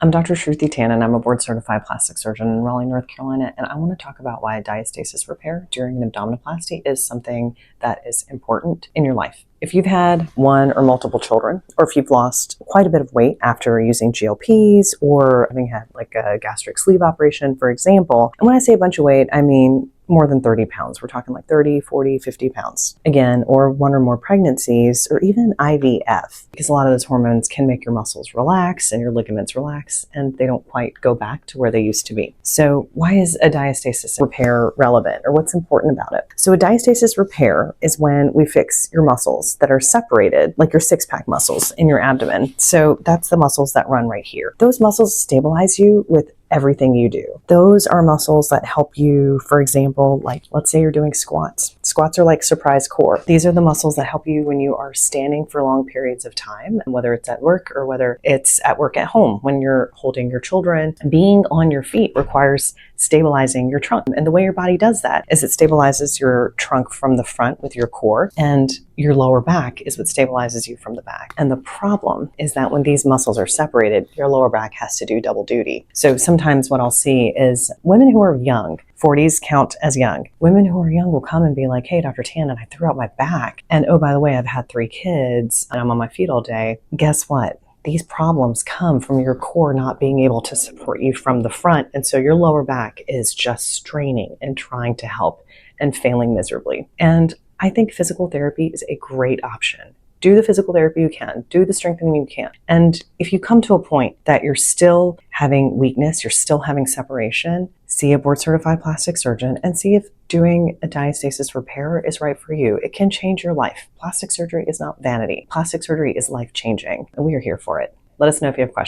I'm Dr. Shruti Tannan. I'm a board-certified plastic surgeon in Raleigh, North Carolina, and I want to talk about why a diastasis repair during an abdominoplasty is something that is important in your life. If you've had one or multiple children, or if you've lost quite a bit of weight after using GLPs or having had like a gastric sleeve operation, for example, and when I say a bunch of weight, I mean more than 30 pounds. We're talking like 30, 40, 50 pounds. Again, or one or more pregnancies, or even IVF, because a lot of those hormones can make your muscles relax and your ligaments relax, and they don't quite go back to where they used to be. So why is a diastasis repair relevant, or what's important about it? So a diastasis repair is when we fix your muscles that are separated, like your six-pack muscles in your abdomen. So that's the muscles that run right here. Those muscles stabilize you with everything you do. Those are muscles that help you, for example, like let's say you're doing squats. Squats are like surprise core. These are the muscles that help you when you are standing for long periods of time, whether it's at work or whether it's at work at home when you're holding your children. Being on your feet requires stabilizing your trunk. And the way your body does that is it stabilizes your trunk from the front with your core, and your lower back is what stabilizes you from the back. And the problem is that when these muscles are separated, your lower back has to do double duty. So sometimes what I'll see is women who are young, 40s count as young. Women who are young will come and be like, hey, Dr. Tannan, I threw out my back. And oh, by the way, I've had 3 kids and I'm on my feet all day. Guess what? These problems come from your core not being able to support you from the front. And so your lower back is just straining and trying to help and failing miserably. And I think physical therapy is a great option. Do the physical therapy you can, do the strengthening you can. And if you come to a point that you're still having weakness, you're still having separation, see a board certified plastic surgeon and see if doing a diastasis repair is right for you. It can change your life. Plastic surgery is not vanity. Plastic surgery is life changing, and we are here for it. Let us know if you have questions.